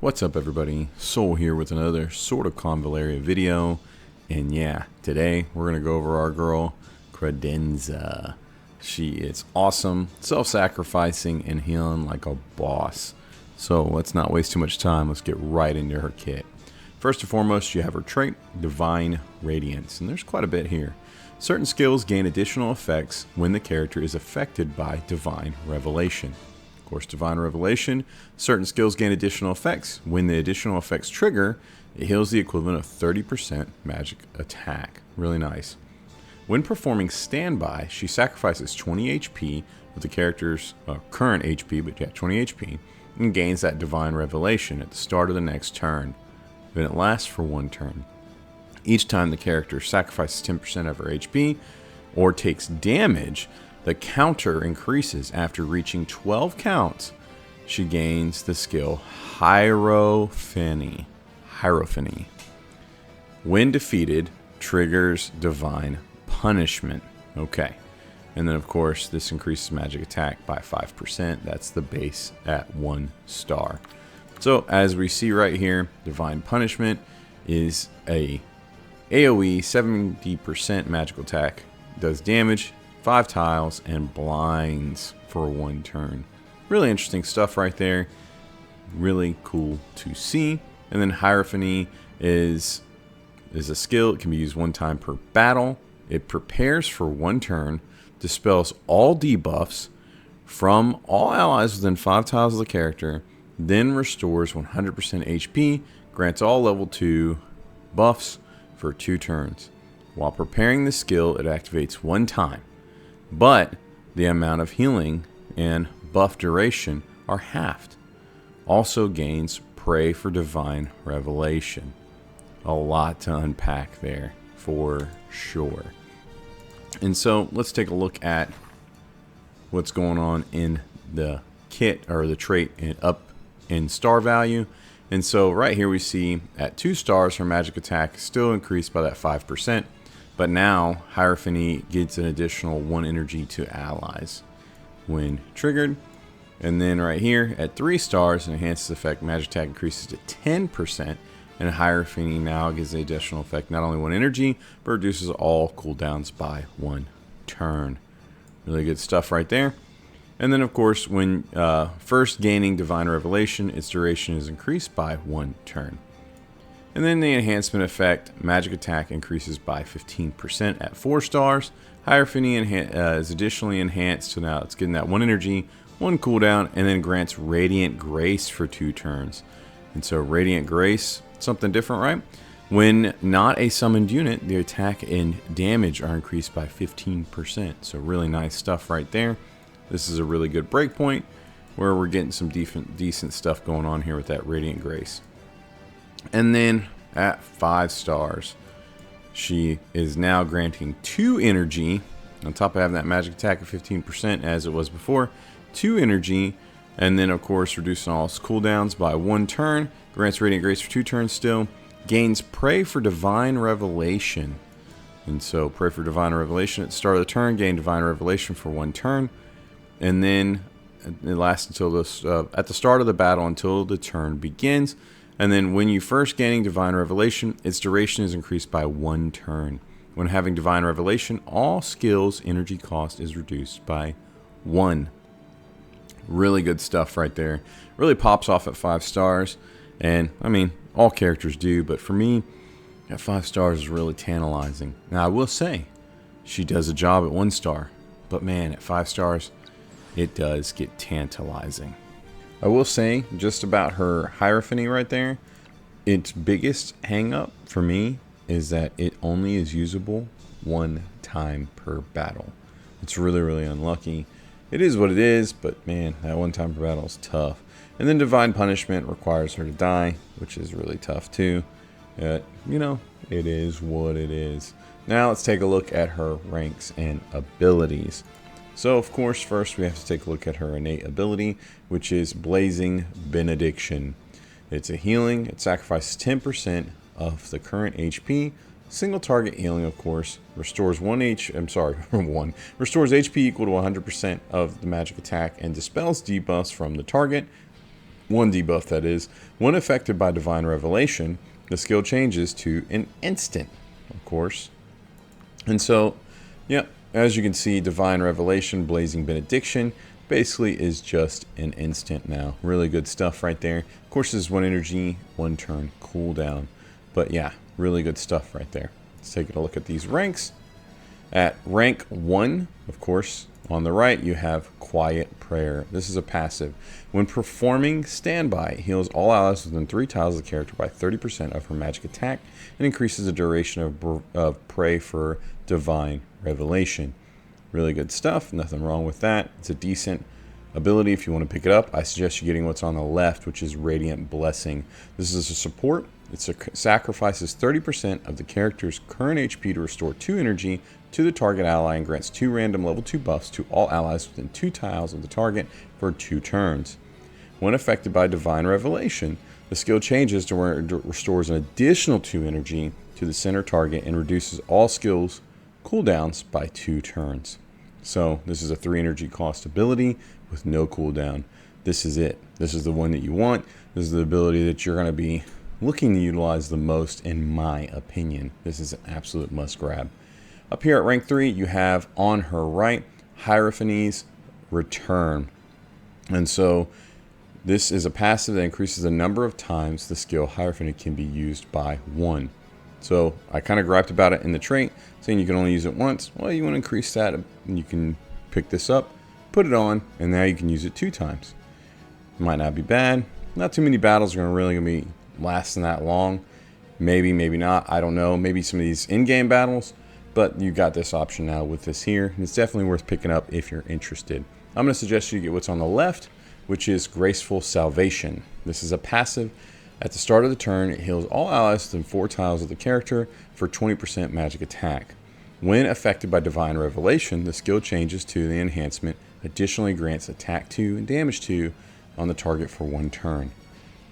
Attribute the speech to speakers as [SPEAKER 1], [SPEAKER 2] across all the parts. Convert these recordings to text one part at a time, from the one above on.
[SPEAKER 1] What's up everybody, Soul here with another sort of Convallaria video, and yeah, today we're going to go over our girl, Credenza. She is awesome, self-sacrificing, and healing like a boss. So let's not waste too much time, let's get right into her kit. First and foremost, you have her trait, Divine Radiance, and there's quite a bit here. Certain skills gain additional effects when the character is affected by Divine Revelation. Of course, Divine Revelation, certain skills gain additional effects. When the additional effects trigger, it heals the equivalent of 30% magic attack. Really nice. When performing Standby, she sacrifices 20 HP with the character's current HP, but yeah, 20 HP, and gains that Divine Revelation at the start of the next turn. Then it lasts for one turn. Each time the character sacrifices 10% of her HP or takes damage, the counter increases after reaching 12 counts. She gains the skill Hierophany. When defeated, triggers Divine Punishment. Okay. And then, of course, this increases magic attack by 5%. That's the base at 1 star. So, as we see right here, Divine Punishment is a AoE 70% magical attack. Does damage, 5 tiles, and blinds for 1 turn. Really interesting stuff right there. Really cool to see. And then Hierophany is a skill. It can be used 1 time per battle. It prepares for 1 turn, dispels all debuffs from all allies within 5 tiles of the character, then restores 100% HP, grants all level 2 buffs for 2 turns. While preparing the skill, it activates 1 time, but the amount of healing and buff duration are halved. Also gains Pray for Divine Revelation. A lot to unpack there for sure. And so let's take a look at what's going on in the kit, or the trait up in star value. And so right here we see at 2 stars her magic attack is still increased by that 5%, but now Hierophany gets an additional 1 energy to allies when triggered. And then right here at 3 stars, an enhances effect, magic attack increases to 10%, and Hierophany now gives the additional effect not only 1 energy, but reduces all cooldowns by 1 turn. Really good stuff right there. And then, of course, when first gaining Divine Revelation, its duration is increased by 1 turn. And then the enhancement effect, magic attack increases by 15% at 4 stars. Hierophany is additionally enhanced, so now it's getting that 1 energy, 1 cooldown, and then grants Radiant Grace for 2 turns. And so Radiant Grace, something different, right? When not a summoned unit, the attack and damage are increased by 15%. So really nice stuff right there. This is a really good breakpoint where we're getting some decent stuff going on here with that Radiant Grace. And then at 5 stars, she is now granting 2 energy, on top of having that magic attack of 15% as it was before, 2 energy, and then of course reducing all cooldowns by 1 turn, grants Radiant Grace for 2 turns still, gains Pray for Divine Revelation. And so Pray for Divine Revelation at the start of the turn, gain Divine Revelation for 1 turn. And then it lasts until at the start of the battle until the turn begins. And then when you first gaining Divine Revelation, its duration is increased by 1 turn. When having Divine Revelation, all skills energy cost is reduced by 1. Really good stuff right there. Really pops off at 5 stars. And I mean, all characters do, but for me, at 5 stars is really tantalizing. Now I will say, she does a job at 1 star, but man, at 5 stars, it does get tantalizing. I will say, just about her Hierophany right there, its biggest hang up for me is that it only is usable 1 time per battle. It's really, really unlucky. It is what it is, but man, that 1 time per battle is tough. And then Divine Punishment requires her to die, which is really tough too. You know, it is what it is. Now let's take a look at her ranks and abilities. So, of course, first we have to take a look at her innate ability, which is Blazing Benediction. It's a healing. It sacrifices 10% of the current HP. Single target healing, of course, restores restores HP equal to 100% of the magic attack and dispels debuffs from the target. One debuff, that is. When affected by Divine Revelation, the skill changes to an instant, of course. And so, yeah, as you can see, Divine Revelation, Blazing Benediction, basically is just an instant now. Really good stuff right there. Of course, this is 1 energy, 1 turn cooldown. But yeah, really good stuff right there. Let's take a look at these ranks. At rank 1, of course, on the right, you have Quiet Prayer. This is a passive. When performing standby, it heals all allies within 3 tiles of the character by 30% of her magic attack and increases the duration of pray for Divine Revelation. Really good stuff. Nothing wrong with that. It's a decent ability if you want to pick it up. I suggest you getting what's on the left, which is Radiant Blessing. This is a support. It sacrifices 30% of the character's current HP to restore 2 energy to the target ally and grants 2 random level 2 buffs to all allies within 2 tiles of the target for 2 turns. When affected by Divine Revelation, the skill changes to where it restores an additional 2 energy to the center target and reduces all skills cooldowns by 2 turns. So this is a 3 energy cost ability with no cooldown. This is it. This is the one that you want. This is the ability that you're going to be looking to utilize the most, in my opinion. This is an absolute must grab. Up here at rank 3, you have on her right, Hierophanes Return. And so this is a passive that increases the number of times the skill Hierophany can be used by 1. So I kind of griped about it in the trait, saying you can only use it once. Well, you want to increase that, and you can pick this up, put it on, and now you can use it 2 times. Might not be bad. Not too many battles are really going to be lasting that long. Maybe, maybe not. I don't know. Maybe some of these in-game battles, but you got this option now with this here. And it's definitely worth picking up if you're interested. I'm going to suggest you get what's on the left, which is Graceful Salvation. This is a passive. At the start of the turn, it heals all allies within 4 tiles of the character for 20% magic attack. When affected by Divine Revelation, the skill changes to the enhancement, additionally grants attack 2 and damage 2 on the target for 1 turn.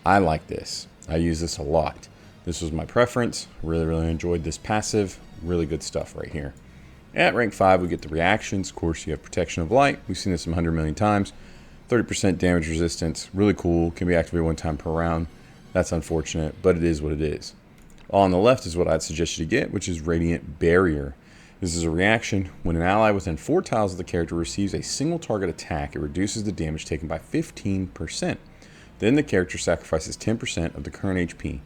[SPEAKER 1] I like this. I use this a lot. This was my preference. Really enjoyed this passive. Really good stuff right here. At rank 5, we get the reactions. Of course, you have Protection of Light. We've seen this 100 million times. 30% damage resistance. Really cool. Can be activated 1 time per round. That's unfortunate, but it is what it is. On the left is what I'd suggest you to get, which is Radiant Barrier. This is a reaction. When an ally within 4 tiles of the character receives a single target attack, it reduces the damage taken by 15%. Then the character sacrifices 10% of the current HP. It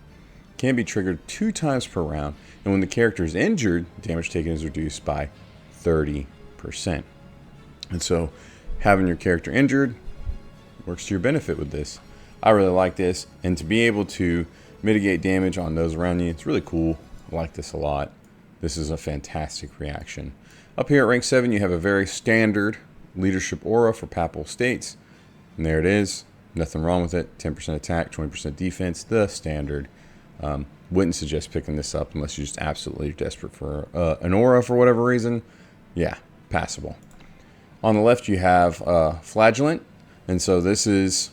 [SPEAKER 1] can be triggered 2 times per round, and when the character is injured, damage taken is reduced by 30%. And so having your character injured works to your benefit with this. I really like this, and to be able to mitigate damage on those around you, it's really cool. I like this a lot. This is a fantastic reaction. Up here at rank 7, you have a very standard leadership aura for Papal States. And there it is. Nothing wrong with it. 10% attack, 20% defense, the standard. Wouldn't suggest picking this up unless you're just absolutely desperate for an aura for whatever reason. Yeah, passable. On the left, you have Flagellant. And so this is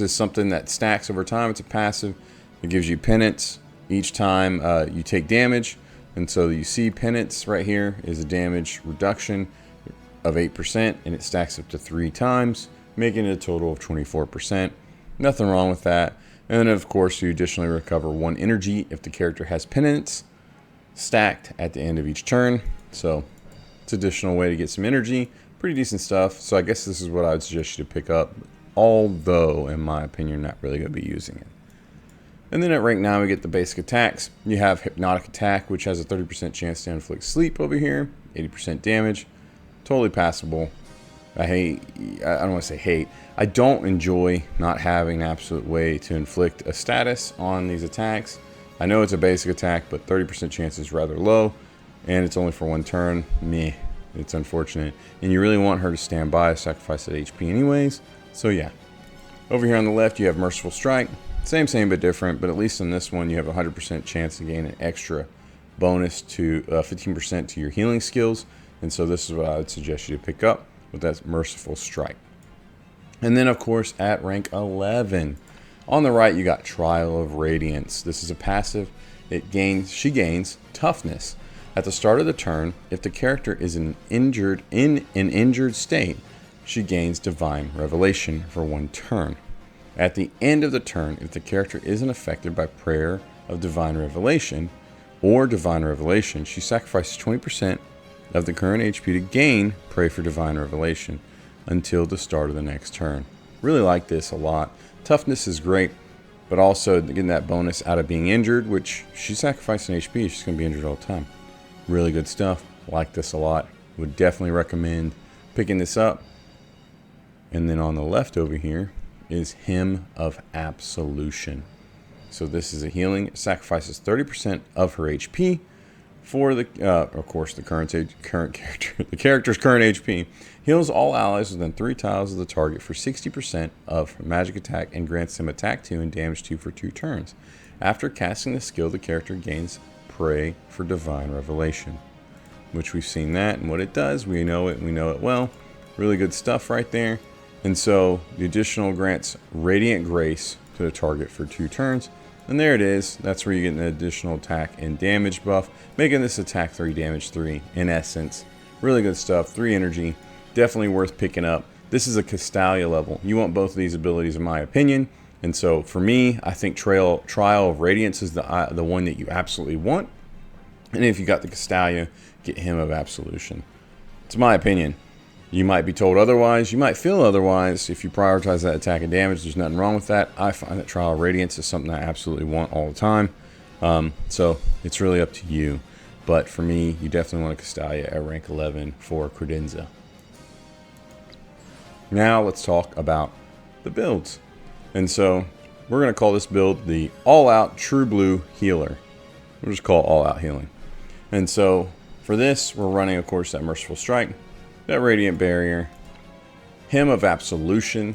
[SPEAKER 1] something that stacks over time. It's a passive. It gives you penance each time you take damage. And so you see penance right here is a damage reduction of 8%, and it stacks up to 3 times, making it a total of 24%. Nothing wrong with that. And then, of course, you additionally recover 1 energy if the character has penance stacked at the end of each turn. So it's an additional way to get some energy. Pretty decent stuff. So I guess this is what I would suggest you to pick up, although, in my opinion, you're not really going to be using it. And then at rank 9, we get the basic attacks. You have Hypnotic Attack, which has a 30% chance to inflict sleep over here, 80% damage. Totally passable. I don't want to say hate. I don't enjoy not having an absolute way to inflict a status on these attacks. I know it's a basic attack, but 30% chance is rather low, and it's only for 1 turn. Meh. It's unfortunate. And you really want her to stand by, sacrifice that HP anyways. So yeah. Over here on the left, you have Merciful Strike. Same but different, but at least in this one, you have a 100% chance to gain an extra bonus to 15% to your healing skills. And so this is what I would suggest you to pick up with that Merciful Strike. And then, of course, at rank 11, on the right, you got Trial of Radiance. This is a passive. She gains Toughness. At the start of the turn, if the character is in an injured state, she gains Divine Revelation for 1 turn. At the end of the turn, if the character isn't affected by Prayer of Divine Revelation or Divine Revelation, she sacrifices 20% of the current HP to gain Pray for Divine Revelation until the start of the next turn. Really like this a lot. Toughness is great, but also getting that bonus out of being injured, which she's sacrificing HP, she's going to be injured all the time. Really good stuff. Like this a lot. Would definitely recommend picking this up. And then on the left over here is Hymn of Absolution. So this is a healing. It sacrifices 30% of her HP for the, of course, the the character's current HP. Heals all allies within 3 tiles of the target for 60% of magic attack and grants them attack 2 and damage 2 for 2 turns. After casting the skill, the character gains Pray for Divine Revelation, which we've seen that and what it does. We know it well. Really good stuff right there. And so the additional grants Radiant Grace to the target for 2 turns. And there it is. That's where you get an additional attack and damage buff, making this attack 3, damage 3 in essence. Really good stuff. 3 energy. Definitely worth picking up. This is a Castalia level. You want both of these abilities in my opinion. And so for me, I think Trial of Radiance is the one that you absolutely want. And if you got the Castalia, get Hymn of Absolution. It's my opinion. You might be told otherwise. You might feel otherwise. If you prioritize that attack and damage, there's nothing wrong with that. I find that Trial of Radiance is something I absolutely want all the time. So it's really up to you. But for me, you definitely want a Castalia at rank 11 for Credenza. Now let's talk about the builds. And so we're going to call this build the All-Out True Blue Healer. We'll just call it All-Out Healing. And so for this, we're running, of course, that Merciful Strike, that Radiant Barrier, Hymn of Absolution,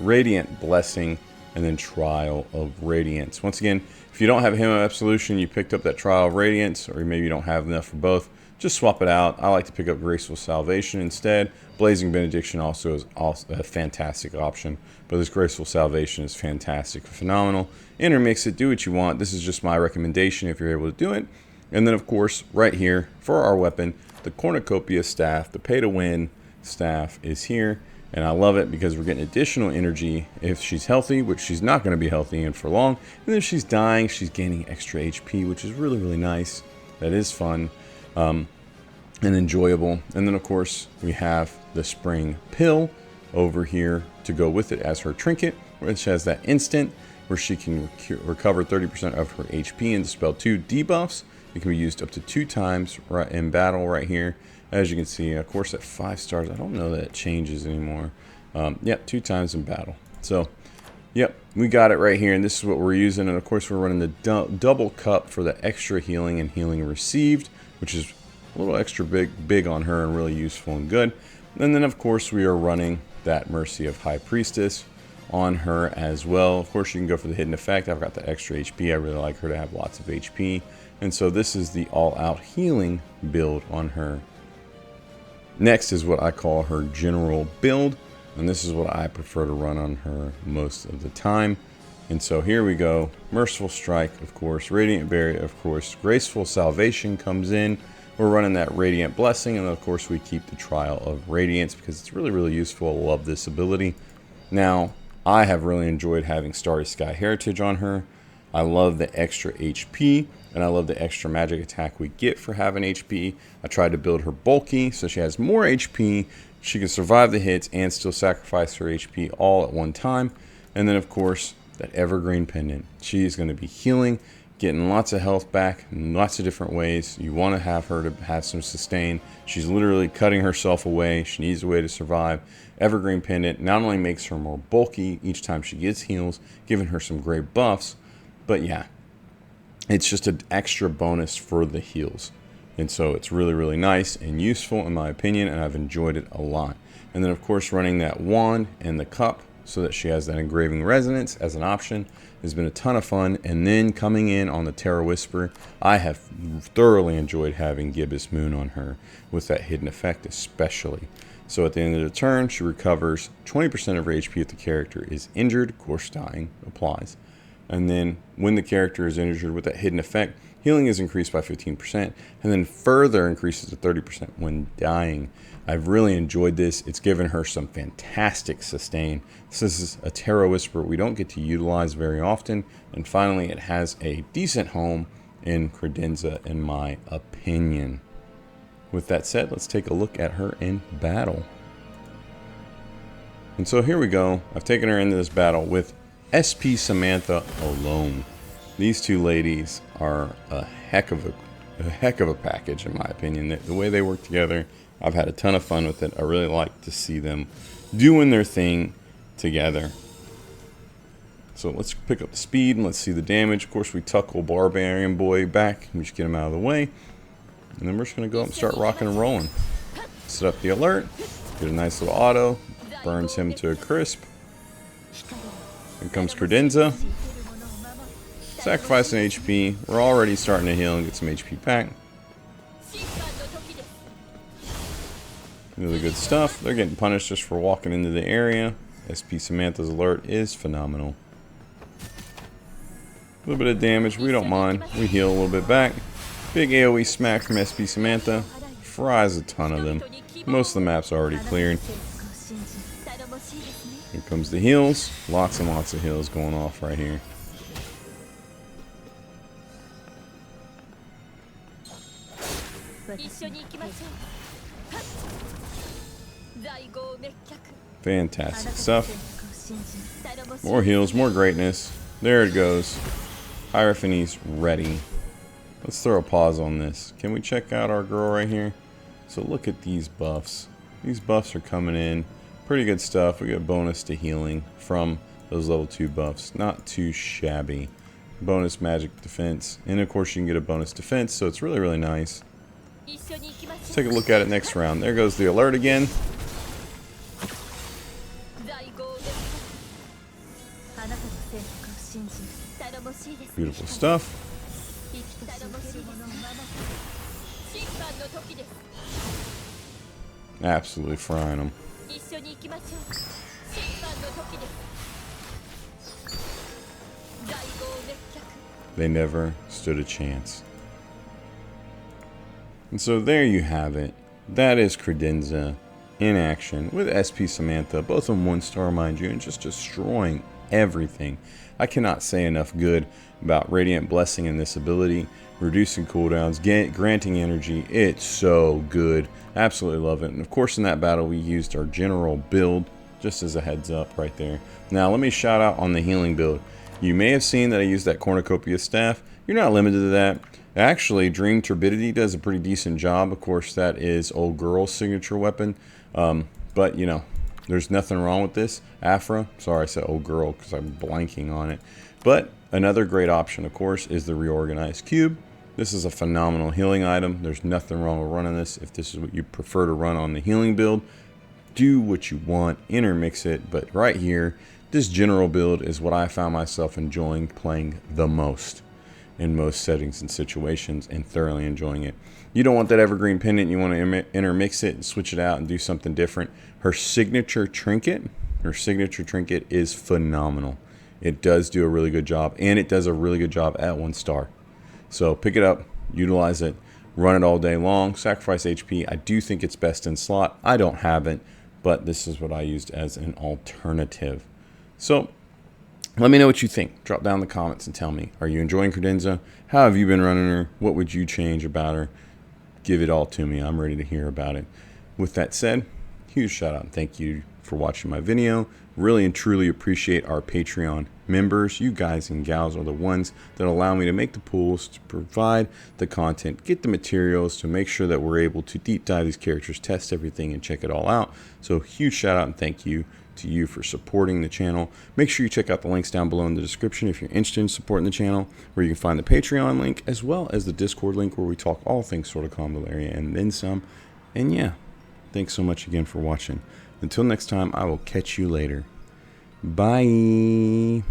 [SPEAKER 1] Radiant Blessing, and then Trial of Radiance. Once again, if you don't have Hymn of Absolution, you picked up that Trial of Radiance, or maybe you don't have enough for both, just swap it out. I like to pick up Graceful Salvation instead. Blazing Benediction also is a fantastic option, but this Graceful Salvation is fantastic, phenomenal. Intermix it, do what you want. This is just my recommendation if you're able to do it. And then, of course, right here for our weapon, the Cornucopia Staff, the Pay to Win Staff is here. And I love it because we're getting additional energy if she's healthy, which she's not going to be healthy in for long. And if she's dying, she's gaining extra HP, which is really, really nice. That is fun and enjoyable. And then, of course, we have the Spring Pill over here to go with it as her trinket, which has that instant where she can recover 30% of her HP and dispel 2 debuffs. It can be used up to 2 times right in battle right here. As you can see, of course, at 5 stars, I don't know that it changes anymore. Yep, 2 times in battle. So, yep, we got it right here, and this is what we're using. And, of course, we're running the double cup for the extra healing and healing received, which is a little extra big on her and really useful and good. And then, of course, we are running that Mercy of High Priestess on her as well. Of course, you can go for the hidden effect. I've got the extra HP. I really like her to have lots of HP. And so this is the all-out healing build on her. Next is what I call her general build, and this is what I prefer to run on her most of the time. And so here we go. Merciful Strike, of course. Radiant Barrier, of course. Graceful Salvation comes in. We're running that Radiant Blessing, and of course we keep the Trial of Radiance because it's really, really useful. I love this ability. Now, I have really enjoyed having Starry Sky Heritage on her. I love the extra HP, and I love the extra magic attack we get for having HP. I tried to build her bulky, so she has more HP. She can survive the hits and still sacrifice her HP all at one time. And then, of course, that Evergreen Pendant. She's going to be healing, getting lots of health back in lots of different ways. You want to have her to have some sustain. She's literally cutting herself away. She needs a way to survive. Evergreen Pendant not only makes her more bulky each time she gets heals, giving her some great buffs, but yeah, it's just an extra bonus for the heals. And so it's really, really nice and useful in my opinion, and I've enjoyed it a lot. And then, of course, running that wand and the cup so that she has that engraving resonance as an option has been a ton of fun. And then coming in on the Terra Whisper, I have thoroughly enjoyed having Gibbous Moon on her with that hidden effect especially. So at the end of the turn, she recovers 20% of her HP if the character is injured. Of course, dying applies. And then when the character is injured with that hidden effect, healing is increased by 15%, and then further increases to 30% when dying. I've really enjoyed this. It's given her some fantastic sustain. This is a Terra Whisper we don't get to utilize very often. And finally, it has a decent home in Credenza, in my opinion. With that said, let's take a look at her in battle. And so here we go. I've taken her into this battle with SP Samantha alone. These two ladies are a heck of a package, in my opinion. The way they work together, I've had a ton of fun with it. I really like to see them doing their thing together. So let's pick up the speed and let's see the damage. Of course, we tuck old Barbarian Boy back. We just get him out of the way. And then we're just going to go up and start rocking and rolling. Set up the alert. Get a nice little auto. Burns him to a crisp. Here comes Credenza. Sacrifice an HP. We're already starting to heal and get some HP back. Really good stuff. They're getting punished just for walking into the area. SP Samantha's alert is phenomenal. A little bit of damage, we don't mind. We heal a little bit back. Big AoE smack from SP Samantha. Fries a ton of them. Most of the map's already cleared. Here comes the heals. Lots and lots of heals going off right here. Fantastic stuff. More heals, more greatness. There it goes. Hierophany's ready. Let's throw a pause on this. Can we check out our girl right here? So look at these buffs. These buffs are coming in. Pretty good stuff. We get a bonus to healing from those level 2 buffs. Not too shabby. Bonus magic defense. And of course you can get a bonus defense, so it's really, really nice. Let's take a look at it next round. There goes the alert again. Beautiful stuff. Absolutely frying them. They never stood a chance. And so there you have it. That is Credenza in action with SP Samantha. Both of them 1-star, mind you, and just destroying everything. I cannot say enough good about Radiant Blessing and this ability. Reducing cooldowns, granting energy. It's so good. Absolutely love it. And of course in that battle we used our general build, just as a heads up right there. Now let me shout out on the healing build. You may have seen that I used that Cornucopia staff. You're not limited to that. Actually, Dream Turbidity does a pretty decent job. Of course, that is old girl's signature weapon. But, you know, there's nothing wrong with this. Afra, sorry I said old girl because I'm blanking on it. But another great option, of course, is the Reorganized Cube. This is a phenomenal healing item. There's nothing wrong with running this. If this is what you prefer to run on the healing build, do what you want, intermix it. But right here, this general build is what I found myself enjoying playing the most in most settings and situations, and thoroughly enjoying it. You don't want that evergreen pendant. You want to intermix it and switch it out and do something different. Her signature trinket is phenomenal. It does do a really good job, and it does a really good job at 1-star. So pick it up, utilize it, run it all day long, sacrifice HP. I do think it's best in slot. I don't have it, but this is what I used as an alternative. So let me know what you think. Drop down in the comments and tell me. Are you enjoying Credenza? How have you been running her? What would you change about her? Give it all to me. I'm ready to hear about it. With that said, huge shout out and thank you for watching my video. Really and truly appreciate our Patreon members. You guys and gals are the ones that allow me to make the pools, to provide the content, get the materials, to make sure that we're able to deep dive these characters, test everything, and check it all out. So huge shout out and thank you to you for supporting the channel. Make sure you check out the links down below in the description if you're interested in supporting the channel, where you can find the Patreon link as well as the Discord link where we talk all things sort of Convallaria and then some. And yeah, thanks so much again for watching. Until next time, I will catch you later. Bye.